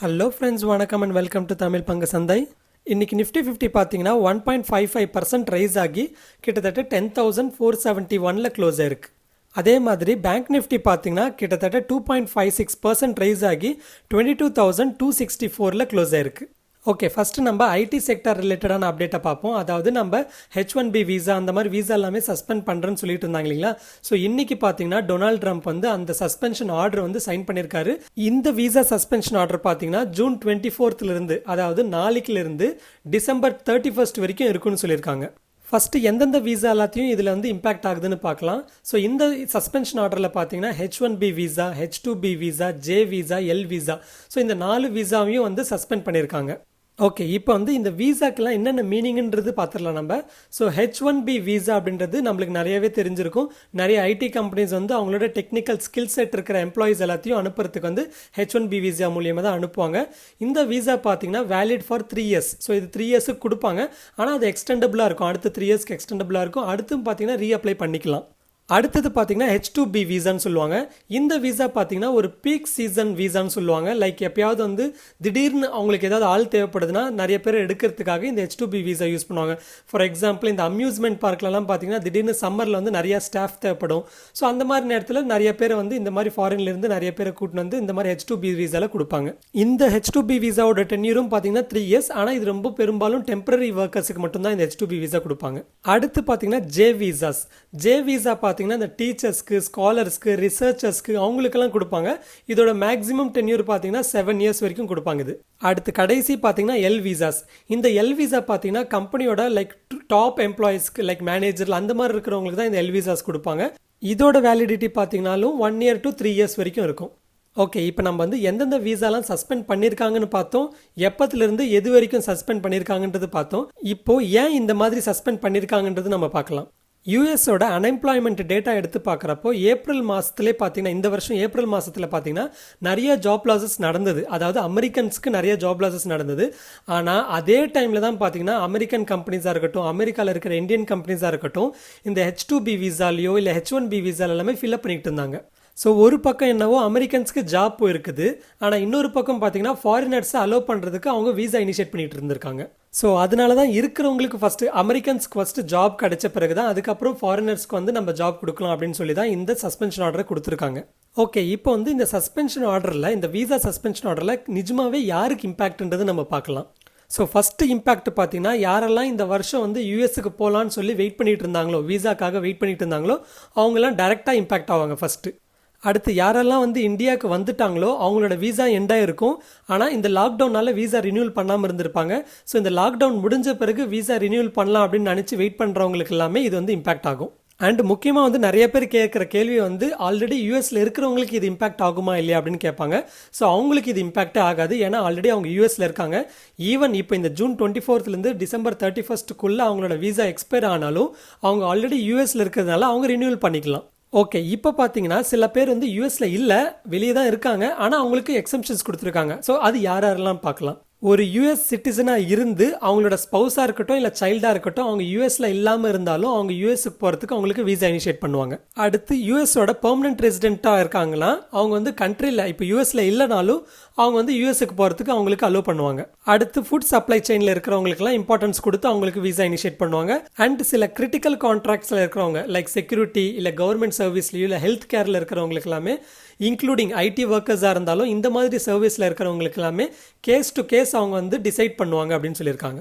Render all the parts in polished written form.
Hello friends, வணக்கம் and welcome to Tamil பங்கு சந்தை. இன்னைக்கு நிஃப்டி 50 பார்த்தீங்கன்னா 1.55% ரைஸ் ஆகி கிட்டத்தட்ட 10,471 க்ளோஸ் ஆயிருக்கு. அதே மாதிரி பேங்க் நிஃப்டி பார்த்தீங்கன்னா கிட்டத்தட்ட 2.56% ரைஸ் ஆகி 22,264 க்ளோஸ் ஆயிருக்கு. ஓகே, ஃபஸ்ட்டு நம்ம ஐடி செக்டர் ரிலேட்டடான அப்டேட்டை பார்ப்போம். அதாவது நம்ம H1B வீசா அந்த மாதிரி வீசா எல்லாமே சஸ்பெண்ட் பண்ணுறேன்னு சொல்லிட்டு இருந்தாங்க இல்லைங்களா. ஸோ இன்னைக்கு பார்த்தீங்கன்னா டொனால்ட் ட்ரம்ப் வந்து அந்த சஸ்பென்ஷன் ஆர்டர் வந்து சைன் பண்ணியிருக்காரு. இந்த வீசா சஸ்பென்ஷன் ஆர்டர் பார்த்தீங்கன்னா ஜூன் 24th அதாவது நாளைக்குலேருந்து டிசம்பர் 31 வரைக்கும் இருக்குன்னு சொல்லியிருக்காங்க. ஃபஸ்ட்டு எந்தெந்த வீசா எல்லாத்தையும் இதில் வந்து இம்பாக்ட் ஆகுதுன்னு பார்க்கலாம். ஸோ இந்த சஸ்பென்ஷன் ஆர்டரில் பார்த்தீங்கன்னா H1B visa, H2B visa, J visa, L visa, so இந்த 4 வீசாவையும் வந்து சஸ்பெண்ட் பண்ணியிருக்காங்க. ஓகே, இப்போ வந்து இந்த வீசாக்கெல்லாம் என்னென்ன மீனிங்ன்றது பார்த்துடலாம் நம்ம. ஸோ H1B வீசா அப்படின்றது நம்மளுக்கு நிறையவே தெரிஞ்சிருக்கும். நிறைய ஐடி கம்பெனிஸ் வந்து அவங்களோட டெக்னிக்கல் ஸ்கில் செட் இருக்கிற எம்ப்ளாயிஸ் எல்லாத்தையும் அனுப்புறதுக்கு வந்து H1B வீசா மூலியமாக தான் அனுப்புவாங்க. இந்த வீசா பார்த்தீங்கன்னா வேலிட் ஃபார் 3 years. ஸோ இது 3 yearsக்கு கொடுப்பாங்க. ஆனால் அது எக்ஸ்டெண்டபிளாக இருக்கும். அடுத்து 3 yearsக்கு எக்ஸ்டெண்டபிளாக இருக்கும். அடுத்தும் பார்த்தீங்கன்னா ரீஅப்ளை பண்ணிக்கலாம். அடுத்தது பார்த்தீங்கன்னா H2B வீசான்னு சொல்லுவாங்க. இந்த வீசா பார்த்தீங்கன்னா ஒரு பீக் சீசன் வீசான்னு சொல்லுவாங்க. லைக் எப்பயாவது வந்து திடீர்னு அவங்களுக்கு ஏதாவது ஆள் தேவைப்படுதுன்னா நிறைய பேர் எடுக்கிறதுக்காக இந்த H2B வீசா யூஸ் பண்ணுவாங்க. ஃபார் எக்ஸாம்பிள் இந்த அம்யூஸ்மெண்ட் பார்க்லலாம் பார்த்தீங்கன்னா திடீர்னு சம்மரில் வந்து நிறைய ஸ்டாஃப் தேவைப்படும். ஸோ அந்த மாதிரி நேரத்தில் நிறைய பேர் வந்து இந்த மாதிரி ஃபாரின்லேருந்து நிறைய பேரை கூட்டின்னு வந்து இந்த மாதிரி H2B வீசாவில் கொடுப்பாங்க. இந்த H2B வீசாவோட டென்யூரும் பார்த்தீங்கன்னா 3 years. ஆனால் இது ரொம்ப பெரும்பாலும் டெம்பரரி ஒர்க்கர்ஸுக்கு மட்டும்தான் இந்த H2B வீசா கொடுப்பாங்க. அடுத்து பார்த்தீங்கன்னா J வீசாஸ். J வீசா பார்த்தீங்கன்னா இந்த டீச்சர்ஸ்க்கு, ஸ்காலர்ஸ்க்கு, ரிசர்ச்சர்ஸ்க்கு அவங்களுக்கெல்லாம் கொடுப்பாங்க. இதோட மேக்ஸிமம் டென்யூர் பார்த்தீங்கன்னா 7 years வரைக்கும் கொடுப்பாங்க. இது அடுத்து கடைசி பார்த்தீங்கன்னா L வீசாஸ். இந்த L வீசா பார்த்தீங்கன்னா கம்பெனியோட லைக் டாப் எம்ப்ளாயிஸ்க்கு லைக் மேனேஜர் அந்த மாதிரி இருக்கிறவங்களுக்கு தான் இந்த L வீசாஸ் கொடுப்பாங்க. இதோட வேலிடிட்டி பார்த்தீங்கன்னாலும் 1 year to 3 years வரைக்கும் இருக்கும். ஓகே, இப்போ நம்ம வந்து எந்தெந்த வீசாலாம் சஸ்பெண்ட் பண்ணியிருக்காங்கன்னு பார்த்தோம். எப்பத்துலேருந்து எது வரைக்கும் சஸ்பெண்ட் பண்ணியிருக்காங்கன்றது பார்த்தோம். இப்போ ஏன் இந்த மாதிரி சஸ்பெண்ட் பண்ணியிருக்காங்கன்றது நம்ம பார்க்கலாம். யூஎஸோட அன்எம்ப்ளாய்மெண்ட் டேட்டா எடுத்து பார்க்குறப்போ ஏப்ரல் மாதத்துலேயே பார்த்தீங்கன்னா இந்த வருஷம் ஏப்ரல் மாதத்தில் பார்த்தீங்கன்னா நிறைய ஜாப் லாஸஸ் நடந்தது. அதாவது அமெரிக்கன்ஸ்க்கு நிறைய ஜாப் லாஸஸ் நடந்தது. ஆனால் அதே டைமில் தான் பார்த்தீங்கன்னா அமெரிக்கன் கம்பெனிஸாக இருக்கட்டும், அமெரிக்காவில் இருக்கிற இந்தியன் கம்பெனிஸாக இருக்கட்டும், இந்த H2B வீசாலையோ இல்லை H1B வீசால எல்லாமே ஃபில்அப் பண்ணிட்டு இருந்தாங்க. ஸோ ஒரு பக்கம் என்னவோ அமெரிக்கன்ஸ்க்கு ஜாப் போயிருக்குது. ஆனால் இன்னொரு பக்கம் பார்த்தீங்கன்னா ஃபாரினர்ஸை அலோவ் பண்ணுறதுக்கு அவங்க வீசா இனிஷியேட் பண்ணிட்டு இருந்திருக்காங்க. ஸோ அதனால தான் இருக்கிறவங்களுக்கு ஃபஸ்ட்டு அமெரிக்கன்ஸ்க்கு ஃபஸ்ட்டு ஜாப் கிடைச்ச பிறகு தான் அதுக்கப்புறம் ஃபாரினர்ஸ்க்கு வந்து நம்ம ஜாப் கொடுக்கலாம் அப்படின்னு சொல்லி தான் இந்த சஸ்பென்ஷன் ஆர்டரை கொடுத்துருக்காங்க. ஓகே, இப்போ வந்து இந்த சஸ்பென்ஷன் ஆர்டரில் இந்த வீசா சஸ்பென்ஷன் ஆர்டரில் நிஜமாவே யாருக்கு இம்பாக்ட்ன்றது நம்ம பார்க்கலாம். ஸோ ஃபஸ்ட்டு இம்பாக்ட் பார்த்தீங்கன்னா யாரெல்லாம் இந்த வருஷம் வந்து யூஎஸ்க்கு போகலான்னு சொல்லி வெயிட் பண்ணிட்டு இருந்தாங்களோ, வீசாக்காக வெயிட் பண்ணிட்டு இருந்தாங்களோ அவங்கெல்லாம் டைரெக்டாக இம்பாக்ட் ஆவாங்க ஃபஸ்ட்டு. அடுத்து யாரெல்லாம் வந்து இந்தியாவுக்கு வந்துட்டாங்களோ அவங்களோட வீசா எண்டாக இருக்கும். ஆனால் இந்த லாக்டவுனால் வீசா ரினியூவல் பண்ணாமல் இருந்திருப்பாங்க. ஸோ இந்த லாக்டவுன் முடிஞ்ச பிறகு வீசா ரினியூவல் பண்ணலாம் அப்படின்னு நினச்சி வெயிட் பண்ணுறவங்களுக்கு எல்லாமே இது வந்து இம்பாக்ட் ஆகும். அண்ட் முக்கியமாக வந்து நிறைய பேர் கேட்குற கேள்வி வந்து ஆல்ரெடி யூஎஸில் இருக்கிறவங்களுக்கு இது இம்பாக்ட் ஆகுமா இல்லையா அப்படின்னு கேட்பாங்க. ஸோ அவங்களுக்கு இது இம்பாக்டே ஆகாது. ஏன்னா ஆல்ரெடி அவங்க யூஎஸில் இருக்காங்க. ஈவன் இப்போ இந்த ஜூன் 24th டிசம்பர் 31 அவங்களோட வீசா எக்ஸ்பயர் ஆனாலும் அவங்க ஆல்ரெடி யூஎஸில் இருக்கிறதுனால அவங்க ரினியூவல் பண்ணிக்கலாம். ஓகே, இப்போ பார்த்தீங்கன்னா சில பேர் வந்து யூஎஸில் இல்லை, வெளியே தான் இருக்காங்க. ஆனால் அவங்களுக்கு எக்ஸம்ஷன்ஸ் கொடுத்துருக்காங்க. ஸோ அது யாரெல்லாம் பார்க்கலாம். ஒரு யூஎஸ் சிட்டிசனாக இருந்து அவங்களோட ஸ்பௌஸாக இருக்கட்டும் இல்லை சைல்டாக இருக்கட்டும் அவங்க யூஎஸில் இல்லாமல் இருந்தாலும் அவங்க யூஎஸ்க்கு போகிறதுக்கு அவங்களுக்கு வீசா இனிஷியேட் பண்ணுவாங்க. அடுத்து யூஎஸோட பெர்மனன்ட் ரெசிடென்ட்டாக இருக்காங்களா அவங்க வந்து கண்ட்ரியில் இப்போ யூஎஸில் இல்லைனாலும் அவங்க வந்து யூஎஸ்க்கு போகிறதுக்கு அவங்களுக்கு அலோவ் பண்ணுவாங்க. அடுத்து ஃபுட் சப்ளை செயினில் இருக்கிறவங்களுக்குலாம் இம்பார்ட்டன்ஸ் கொடுத்து அவங்களுக்கு வீசா இனிஷியேட் பண்ணுவாங்க. அண்ட் சில கிரிட்டிக்கல் கான்ட்ராக்ட்ஸில் இருக்கிறவங்க லைக் செக்யூரிட்டி இல்லை கவர்மெண்ட் சர்வீஸ்லையும் இல்லை ஹெல்த் கேரில் இருக்கிறவங்களுக்கு எல்லாமே இன்க்ளூடிங் ஐடி ஒர்க்கர்ஸாக இருந்தாலும் இந்த மாதிரி சர்வீஸில் இருக்கிறவங்களுக்கு எல்லாமே கேஸ் டு கேஸ் அவங்க வந்து டிசைட் பண்ணுவாங்க அப்படின்னு சொல்லியிருக்காங்க.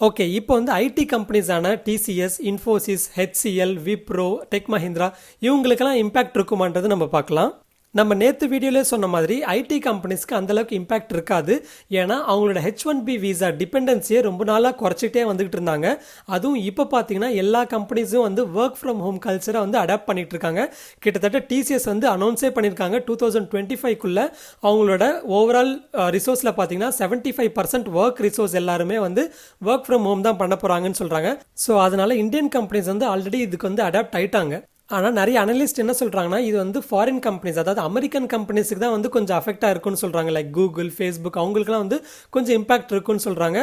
ஓகே, இப்போ வந்து ஐடி கம்பெனிஸான டிசிஎஸ், இன்ஃபோசிஸ், HCL, விப்ரோ, டெக் மஹிந்திரா இவங்களுக்கெல்லாம் இம்பாக்ட் இருக்குமான்றது நம்ம பார்க்கலாம். நம்ம நேற்று வீடியோலே சொன்ன மாதிரி ஐடி கம்பெனிஸ்க்கு அந்தளவுக்கு இம்பாக்ட் இருக்காது. ஏன்னா அவங்களோட H1B வீசா டிபெண்டன்சியை ரொம்ப நாளாக குறைச்சிட்டே வந்துகிட்டு இருந்தாங்க. அதுவும் இப்போ பார்த்தீங்கன்னா எல்லா கம்பெனிஸும் வந்து ஒர்க் ஃப்ரம் ஹோம் கல்ச்சரை வந்து அடாப்ட் பண்ணிட்டு இருக்காங்க. கிட்டத்தட்ட டிசிஎஸ் வந்து அனௌன்ஸே பண்ணியிருக்காங்க 2025 அவங்களோட ஓவரால் ரிசோர்ஸில் பார்த்தீங்கன்னா 75% ஒர்க் ரிசோர்ஸ் எல்லாருமே வந்து ஒர்க் ஃப்ரம் ஹோம் தான் பண்ண போகிறாங்கன்னு சொல்கிறாங்க. ஸோ அதனால இந்தியன் கம்பெனிஸ் வந்து ஆல்ரெடி இதுக்கு வந்து அடாப்ட் ஆயிட்டாங்க. ஆனால் நிறைய அனலிஸ்ட் என்ன சொல்கிறாங்கன்னா இது வந்து ஃபாரின் கம்பெனிஸ் அதாவது அமெரிக்கன் கம்பெனிஸுக்கு தான் வந்து கொஞ்சம் அஃபெக்டாக இருக்குன்னு சொல்கிறாங்க. லைக் கூகுள், ஃபேஸ்புக் அவங்களுக்குலாம் வந்து கொஞ்சம் இம்பாக்ட் இருக்குன்னு சொல்கிறாங்க.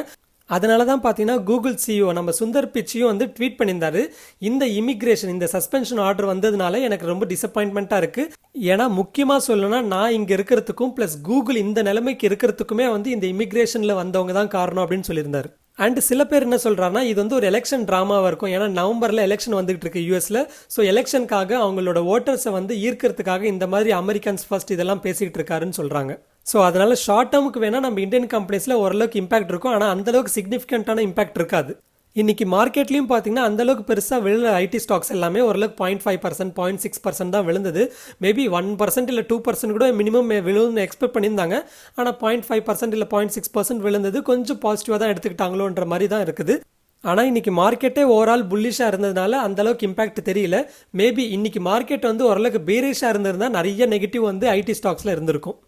அதனால தான் பார்த்தீங்கன்னா கூகுள் சிஇஓ நம்ம சுந்தர் பிச்சையும் வந்து ட்வீட் பண்ணியிருந்தாரு, இந்த இமிக்ரேஷன் இந்த சஸ்பென்ஷன் ஆர்டர் வந்ததுனால எனக்கு ரொம்ப டிசப்பாயின்மெண்ட்டாக இருக்குது. ஏன்னா முக்கியமாக சொல்லணும்னா நான் இங்கே இருக்கிறதுக்கும் ப்ளஸ் கூகுள் இந்த நிலைமைக்கு இருக்கிறதுக்குமே வந்து இந்த இமிக்ரேஷனில் வந்தவங்க தான் காரணம் அப்படின்னு சொல்லியிருந்தாரு. அண்ட் சில பேர் என்ன சொல்கிறாங்கன்னா இது வந்து ஒரு எலெக்ஷன் ட்ராமாவாக இருக்கும். ஏன்னா நவம்பரில் எலெக்ஷன் வந்துகிட்டு இருக்கு யூஎஸில். ஸோ எலெக்ஷனுக்காக அவங்களோட ஓட்டர்ஸை வந்து ஈர்க்கிறதுக்காக இந்த மாதிரி அமெரிக்கன்ஸ் ஃபர்ஸ்ட் இதெல்லாம் பேசிகிட்டு இருக்காருன்னு சொல்கிறாங்க. ஸோ அதனால ஷார்ட் டேர்முக்கு வேணால் நம்ம இந்தியன் கம்பெனிஸில் ஓரளவுக்கு இம்பாக்ட் இருக்கும், ஆனால் அந்தளவுக்கு சிக்னிஃபிகண்ட்டான இம்பாக்ட் இருக்காது. இன்னைக்கு மார்க்கெட்லையும் பார்த்தீங்கன்னா அந்தளவுக்கு பெருசாக விழுந்த ஐடி ஸ்டாக்ஸ் எல்லாமே ஓரளவுக்கு 0.5%, 0.6% தான் விழுந்தது. மேபி 1% இல்லை 2% கூட மினிமம் விழுன்னு எக்ஸ்பெக்ட் பண்ணியிருந்தாங்க. ஆனால் 0.5% இல்லை 0.6% விழுந்தது கொஞ்சம் பாசிட்டிவாக தான் எடுத்துக்கிட்டாங்களோன்ற மாதிரி தான் இருக்குது. ஆனால் இன்னைக்கு மார்க்கெட்டே ஓவரால் புல்லிஷாக இருந்ததுனால அந்தளவுக்கு இம்பாக்ட் தெரியல. மேபி இன்னைக்கு மார்க்கெட் வந்து ஓரளவுக்கு பேரிஷாக இருந்திருந்தால் நிறைய நெகட்டிவ் வந்து ஐடி ஸ்டாக்ஸில் இருந்திருக்கும்.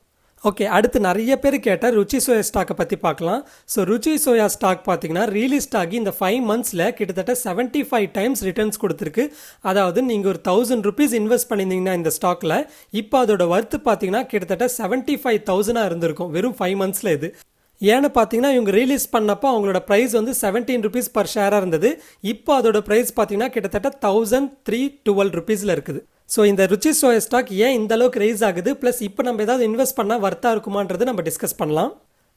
ஓகே, அடுத்து நிறைய பேர் கேட்ட ருச்சி சோயா ஸ்டாக்கை பற்றி பார்க்கலாம். ஸோ ருச்சி சோயா ஸ்டாக் பார்த்தீங்கன்னா ரீலிஸ்ட் ஆகி இந்த 5 monthsல கிட்டத்தட்ட 75 times ரிட்டர்ன்ஸ் கொடுத்துருக்கு. அதாவது நீங்கள் ஒரு 1000 rupees இன்வெஸ்ட் பண்ணியிருந்தீங்கன்னா இந்த ஸ்டாக்கில் இப்போ அதோட வர்த்து பார்த்தீங்கன்னா கிட்டத்தட்ட 75,000 இருந்திருக்கும் வெறும் 5 monthsல. இது ஏன்னு பார்த்தீங்கன்னா இவங்க ரிலீஸ் பண்ணப்போ அவங்களோட ப்ரைஸ் வந்து 17 rupees per share இருந்தது. இப்போ அதோட ப்ரைஸ் பார்த்தீங்கன்னா கிட்டத்தட்ட 1312 rupeesல இருக்குது. ஸோ இந்த ருச்சி சோயா ஸ்டாக் ஏன் இந்த அளவுக்கு ரைஸ் ஆகுது, ப்ளஸ் இப்போ நம்ம ஏதாவது இன்வெஸ்ட் பண்ணால் வர்த்தா இருக்குமான்றது நம்ம டிஸ்கஸ் பண்ணலாம்.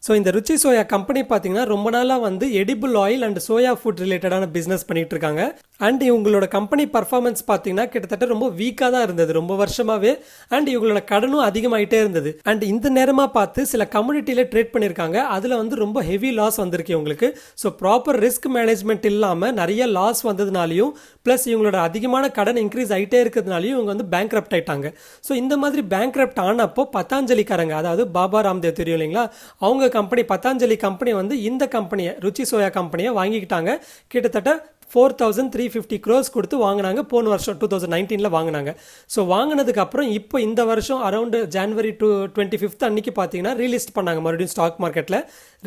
ஸோ இந்த ருச்சி சோயா கம்பெனி பார்த்தீங்கன்னா ரொம்ப நாளாக வந்து edible oil and soya food ரிலேட்டடான பிஸ்னஸ் பண்ணிட்டு இருக்காங்க. அண்ட் இவங்களோட கம்பெனி பர்ஃபார்மன்ஸ் பார்த்தீங்கன்னா கிட்டத்தட்ட ரொம்ப வீக்காக தான் இருந்தது ரொம்ப வருஷமாகவே. அண்ட் இவங்களோட கடனும் அதிகமாகிட்டே இருந்தது. அண்ட் இந்த நேரமாக பார்த்து சில கம்யூனிட்டியில் ட்ரேட் பண்ணியிருக்காங்க, அதில் வந்து ரொம்ப ஹெவி லாஸ் வந்திருக்கு இவங்களுக்கு. ஸோ ப்ராப்பர் ரிஸ்க் மேனேஜ்மெண்ட் இல்லாமல் நிறைய லாஸ் வந்ததுனாலையும் ப்ளஸ் இவங்களோட அதிகமான கடன் இன்க்ரீஸ் ஆகிட்டே இருக்கிறதுனாலையும் இவங்க வந்து பேங்க்ரப்ட் ஆயிட்டாங்க. ஸோ இந்த மாதிரி பேங்க்ரப்ட் ஆனப்போ பத்தாஞ்சலிக்காரங்க, அதாவது பாபா ராம்தேவ் தெரியும் இல்லைங்களா, அவங்க கம்பெனி பத்தாஞ்சலி கம்பெனி வந்து இந்த கம்பெனியை ருச்சி சோயா கம்பெனியை வாங்கிக்கிட்டாங்க. கிட்டத்தட்ட 4,350 crores கொடுத்து வாங்கினாங்க. போன வருஷம் 2019 வாங்கினாங்க. ஸோ வாங்கினதுக்கு அப்புறம் இப்போ இந்த வருஷம் அரௌண்ட் January 25 அன்னைக்கு பார்த்தீங்கன்னா ரீலிஸ்ட் பண்ணாங்க. மறுபடியும் ஸ்டாக் மார்க்கெட்டில்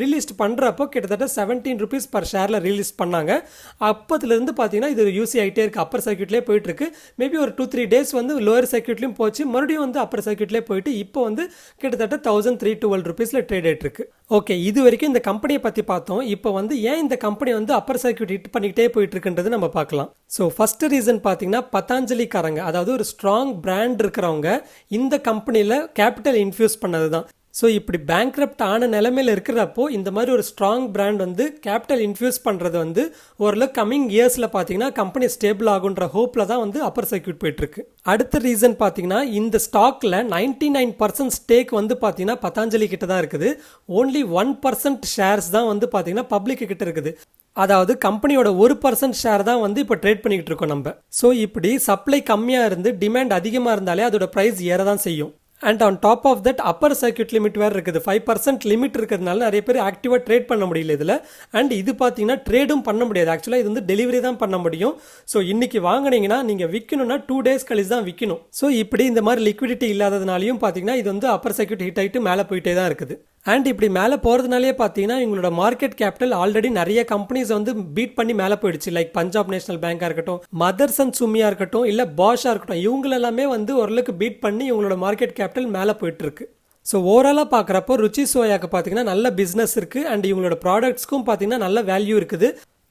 ரீலிஸ்ட் பண்ணுறப்போ கிட்டத்தட்ட 17 rupees per shareல ரீலிஸ்ட் பண்ணாங்க. அப்போதுலேருந்து பார்த்தீங்கன்னா இது யூசி ஆகிட்டே இருக்குது, அப்பர் சர்க்கியூட்லேயே போயிட்டு இருக்கு. மேபி ஒரு 2-3 days வந்து லோயர் சர்க்கியூட்லையும் போச்சு, மறுபடியும் வந்து அப்பர் சர்க்கியூட்லேயே போயிட்டு இப்போ வந்து கிட்டத்தட்ட 1312 rupeesல ட்ரேட் ஆகிட்டு இருக்கு. ஓகே, இது வரைக்கும் இந்த கம்பெனியை பற்றி பார்த்தோம். இப்போ வந்து ஏன் இந்த கம்பெனி வந்து அப்பர் சர்க்கியூட் ஹிட் பண்ணிக்கிட்டே போயிட்டு இருக்குன்றது நம்ம பார்க்கலாம். ஸோ ஃபர்ஸ்ட் ரீசன் பார்த்தீங்கன்னா பத்தாஞ்சலிக்காரங்க, அதாவது ஒரு ஸ்ட்ராங் பிராண்ட் இருக்கிறவங்க இந்த கம்பெனியில் கேபிட்டல் இன்ஃபியூஸ் பண்ணது தான். ஸோ இப்படி பேங்க்ரப்ட் ஆன நிலைமையில் இருக்கிறப்போ இந்த மாதிரி ஒரு ஸ்ட்ராங் பிராண்ட் வந்து கேபிட்டல் இன்ஃபியூஸ் பண்ணுறது வந்து ஓரளவுக்கு கம்மிங் இயர்ஸில் பார்த்தீங்கன்னா கம்பெனி ஸ்டேபிள் ஆகுன்ற ஹோப்பில் தான் வந்து அப்பர் சர்க்கியூட் போயிட்டுருக்கு. அடுத்த ரீசன் பார்த்தீங்கன்னா இந்த ஸ்டாக்கில் 99% ஸ்டேக் வந்து பார்த்தீங்கன்னா பத்தாஞ்சலி கிட்ட தான் இருக்குது. ஓன்லி 1% ஷேர்ஸ் தான் வந்து பார்த்தீங்கன்னா பப்ளிக் கிட்ட இருக்குது. அதாவது கம்பெனியோட 1% ஷேர் தான் வந்து இப்போ ட்ரேட் பண்ணிக்கிட்டு இருக்கோம் நம்ம. ஸோ இப்படி சப்ளை கம்மியாக இருந்து டிமாண்ட் அதிகமாக இருந்தாலே அதோட ப்ரைஸ் ஏற தான் செய்யும். And on top of that upper circuit limit வேறு இருக்குது. 5% லிமிட் இருக்கிறதுனால நிறைய பேர் ஆக்டிவாக ட்ரேட் பண்ண முடியல இதில். அண்ட் இது பார்த்தீங்கன்னா ட்ரேடும் பண்ண முடியாது. ஆக்சுவலாக இது வந்து டெலிவரி தான் பண்ண முடியும். ஸோ இன்னைக்கு வாங்கினீங்கன்னா நீங்கள் விற்கணும்னா 2 days கழிச்சு தான் விற்கணும். ஸோ இப்படி இந்த மாதிரி லிக்விடிட்டி இல்லாததுனாலையும் பார்த்தீங்கன்னா இது வந்து அப்பர் சர்க்கியூட் ஹிட் ஆகிட்டு மேலே போயிட்டே தான் இருக்குது. அண்ட் இப்படி மேலே போகிறதுனாலே பார்த்தீங்கன்னா இவங்களோட மார்க்கெட் கேபிட்டல் ஆல்ரெடி நிறைய கம்பெனிஸ் வந்து பீட் பண்ணி மேலே போயிடுச்சு. லைக் பஞ்சாப் நேஷனல் பேங்காக இருக்கட்டும், மதர்சன் சுமியா இருக்கட்டும், இல்லை பாஷாக இருக்கட்டும், இவங்களெல்லாமே வந்து ஓரளவுக்கு பீட் பண்ணி இவங்களோட மார்க்கெட் கேபிட்டல் மேலே போயிட்டு இருக்கு. ஸோ ஓவராலாக பார்க்குறப்போ ருச்சி சோயாக்கு பார்த்தீங்கன்னா நல்ல பிஸ்னஸ் இருக்குது. அண்ட் இவங்களோட ப்ராடக்ட்ஸ்க்கும் பார்த்தீங்கன்னா நல்ல வேல்யூ இருக்குது.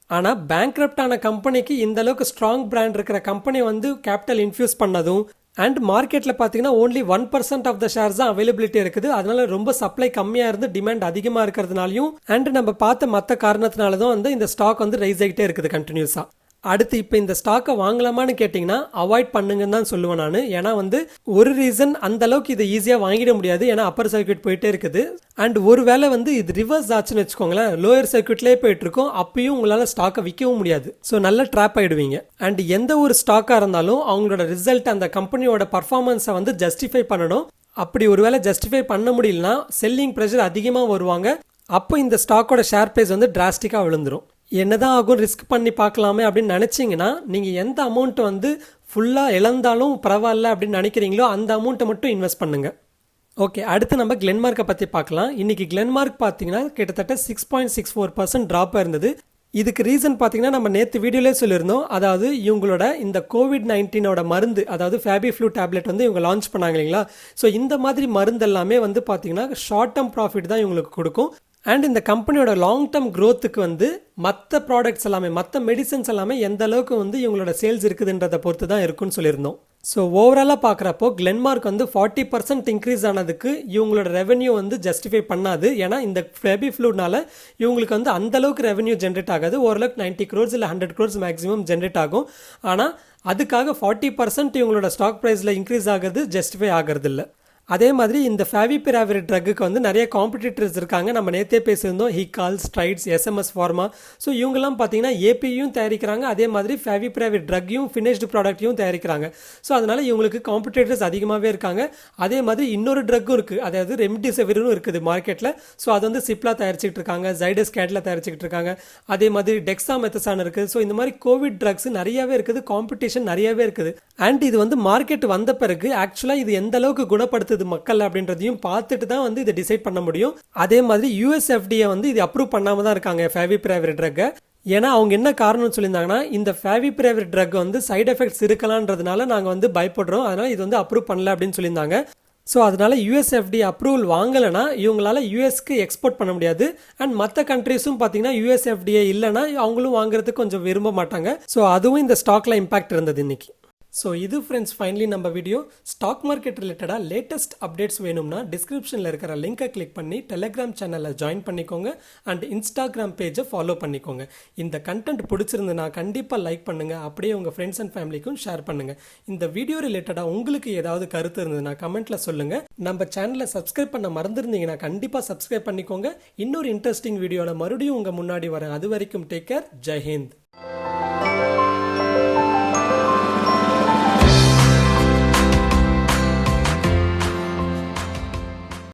ஆனால் பேங்க்ரப்ட் ஆன கம்பெனிக்கு இந்த அளவுக்கு ஸ்ட்ராங் பிராண்ட் இருக்கிற கம்பெனி வந்து கேபிட்டல் இன்ஃபியூஸ் பண்ணதும் அண்ட் மார்க்கெட்டில் பார்த்தீங்கன்னா ஓன்லி 1% ஆஃப் த ஷேர்ஸ் தான் அவைலபிலிட்டி இருக்குது. அதனால ரொம்ப சப்ளை கம்மியாக இருந்து டிமாண்ட் அதிகமாக இருக்கிறதுனாலையும் அண்ட் நம்ம பார்த்த மற்ற காரணத்தினால தான் வந்து இந்த ஸ்டாக் வந்து ரைஸ் ஆகிட்டே இருக்குது கண்டினியூஸாக. அடுத்து இப்போ இந்த ஸ்டாக்கை வாங்கலாமான்னு கேட்டிங்கன்னா அவாய்ட் பண்ணுங்கன்னு தான் சொல்லுவேன் நான். ஏன்னா வந்து ஒரு ரீசன் அந்த அளவுக்கு இதை ஈஸியாக வாங்கிட முடியாது, ஏன்னா அப்பர் சர்க்கியூட் போயிட்டே இருக்குது. அண்ட் ஒரு வேளை வந்து இது ரிவர்ஸ் ஆச்சுன்னு வச்சுக்கோங்களேன், லோயர் சர்க்கியூட்லேயே போயிட்டு இருக்கும், அப்பயும் உங்களால் ஸ்டாக்கை விற்கவும் முடியாது. ஸோ நல்ல ட்ராப் ஆகிடுவீங்க. அண்ட் எந்த ஒரு ஸ்டாக்காக இருந்தாலும் அவங்களோட ரிசல்ட் அந்த கம்பெனியோட பர்ஃபார்மன்ஸை வந்து ஜஸ்டிஃபை பண்ணணும். அப்படி ஒருவேளை ஜஸ்டிஃபை பண்ண முடியலனா செல்லிங் ப்ரெஷர் அதிகமாக வருவாங்க. அப்போ இந்த ஸ்டாக்கோட ஷேர் ப்ரைஸ் வந்து டிராஸ்டிக்காக விழுந்துடும். என்னதான் ஆகும் ரிஸ்க் பண்ணி பார்க்கலாமே அப்படின்னு நினச்சிங்கன்னா நீங்கள் எந்த அமௌண்ட்டை வந்து ஃபுல்லாக இழந்தாலும் பரவாயில்ல அப்படின்னு நினைக்கிறீங்களோ அந்த அமௌண்ட்டை மட்டும் இன்வெஸ்ட் பண்ணுங்கள். ஓகே, அடுத்து நம்ம கிளென்மார்க்கை பற்றி பார்க்கலாம். இன்றைக்கி கிளென்மார்க் பார்த்தீங்கன்னா கிட்டத்தட்ட 6.64% ட்ராப் இருந்தது. இதுக்கு ரீசன் பார்த்தீங்கன்னா நம்ம நேற்று வீடியோலே சொல்லியிருந்தோம். அதாவது இவங்களோட இந்த COVID-19 மருந்து, அதாவது ஃபேபிஃப்ளூ டேப்லெட் வந்து இவங்க லான்ச் பண்ணாங்க இல்லைங்களா. ஸோ இந்த மாதிரி மருந்து எல்லாமே வந்து பார்த்தீங்கன்னா ஷார்ட் டேர்ம் ப்ராஃபிட் தான் இவங்களுக்கு கொடுக்கும். அண்ட் இந்த கம்பெனியோட லாங் டேர்ம் க்ரோத்துக்கு வந்து மற்ற ப்ராடக்ட்ஸ் எல்லாமே மற்ற மெடிசன்ஸ் எல்லாமே எந்த அளவுக்கு வந்து இவங்களோட சேல்ஸ் இருக்குதுன்றதை பொறுத்து தான் இருக்குன்னு சொல்லியிருந்தோம். ஸோ ஓவராலாக பார்க்குறப்போ கிளென்மார்க் வந்து 40% இன்க்ரீஸ் ஆனதுக்கு இவங்களோட ரெவென்யூ வந்து ஜஸ்டிஃபை பண்ணாது. ஏன்னா இந்த ஃபெபிஃப்ளூனால இவங்களுக்கு வந்து அந்தளவுக்கு ரெவென்யூ ஜென்ரேட் ஆகாது. ஓரளவுக்கு 90 crores இல்லை 100 crores மேக்ஸிமம் ஜென்ரேட் ஆகும். ஆனால் அதுக்காக 40% இவங்களோட ஸ்டாக் ப்ரைஸில் இன்க்ரீஸ் ஆகிறது ஜஸ்டிஃபை ஆகிறது இல்லை. அதே மாதிரி இந்த ஃபேவிபிராவிர் ட்ரக்குக்கு வந்து நிறைய காம்படிட்டர்ஸ் இருக்காங்க. நம்ம நேற்றே பேசியிருந்தோம், ஹிகால், ஸ்ட்ரைட்ஸ், எஸ்எம்எஸ் ஃபார்மா. ஸோ இவங்கெல்லாம் பார்த்தீங்கன்னா ஏபியும் தயாரிக்கிறாங்க, அதே மாதிரி ஃபேவிபிராவிர் ட்ரக்கையும் ஃபினிஷ்டு ப்ராடக்ட்டையும் தயாரிக்கிறாங்க. ஸோ அதனால் இவங்களுக்கு காம்படிட்டர்ஸ் அதிகமாகவே இருக்காங்க. அதே மாதிரி இன்னொரு ட்ரக்கும் இருக்குது, அதாவது ரெம்டெசிவிரும் இருக்குது மார்க்கெட்டில். ஸோ அது வந்து சிப்லா தயாரிச்சுட்டு இருக்காங்க, ஜைடஸ் கேட்ல தயாரிச்சுட்டு இருக்காங்க. அதே மாதிரி டெக்ஸாமெத்தசான் இருக்குது. ஸோ இந்த மாதிரி கோவிட் ட்ரக்ஸ் நிறையவே இருக்குது, காம்படிஷன் நிறையவே இருக்குது. அண்ட் இது வந்து மார்க்கெட் வந்த பிறகு ஆக்சுவலாக இது எந்த அளவுக்கு குணப்படுத்துது மக்கள் அப்படின்றதையும் பார்த்துட்டு தான் வந்து இதை டிசைட் பண்ண முடியும். அதே மாதிரி யுஎஸ்எஃப்டிஏ வந்து இது அப்ரூவ் பண்ணாம தான் இருக்காங்க ஃபேவிபிராவிர் ட்ரக்கை. ஏன்னா அவங்க என்ன காரணம்னு சொல்லியிருந்தாங்கன்னா, இந்த ஃபேவிபிராவிர் ட்ரக் வந்து சைடு எஃபெக்ட்ஸ் இருக்கலான்றதுனால நாங்கள் வந்து பயப்படுறோம், அதனால இது வந்து அப்ரூவ் பண்ணல அப்படின்னு சொல்லியிருந்தாங்க. ஸோ அதனால யுஎஸ்எஃப்டி அப்ரூவல் வாங்கலைன்னா இவங்களால யூஎஸ்க்கு எக்ஸ்போர்ட் பண்ண முடியாது. அண்ட் மற்ற கண்ட்ரீஸும் பார்த்தீங்கன்னா யுஎஸ்எஃப்டிஏ இல்லைன்னா அவங்களும் வாங்குறதுக்கு கொஞ்சம் விரும்ப மாட்டாங்க. ஸோ அதுவும் இந்த ஸ்டாக்ல இம்பாக்ட் இருந்தது இன்னைக்கு. ஸோ இது ஃப்ரெண்ட்ஸ் ஃபைனலி நம்ம வீடியோ. ஸ்டாக் மார்க்கெட் ரிலேட்டடாக லேட்டஸ்ட் அப்டேட்ஸ் வேணும்னா டிஸ்கிரிப்ஷனில் இருக்கிற லிங்கை கிளிக் பண்ணி டெலிகிராம் சேனலில் ஜாயின் பண்ணிக்கோங்க அண்ட் இன்ஸ்டாகிராம் பேஜை ஃபாலோ பண்ணிக்கோங்க. இந்த கண்டென்ட் பிடிச்சிருந்துன்னா கண்டிப்பாக லைக் பண்ணுங்கள், அப்படியே உங்கள் ஃப்ரெண்ட்ஸ் அண்ட் ஃபேமிலிக்கும் ஷேர் பண்ணுங்கள். இந்த வீடியோ ரிலேட்டடாக உங்களுக்கு ஏதாவது கருத்து இருந்ததுன்னா கமெண்ட்டில் சொல்லுங்கள். நம்ம சேனலை சப்ஸ்கிரைப் பண்ண மறந்துருந்தீங்கன்னா கண்டிப்பாக சப்ஸ்கிரைப் பண்ணிக்கோங்க. இன்னொரு இன்ட்ரெஸ்டிங் வீடியோவில் மறுபடியும் உங்கள் முன்னாடி வரேன். அது வரைக்கும் டேக் கேர். ஜெய் ஹிந்த்.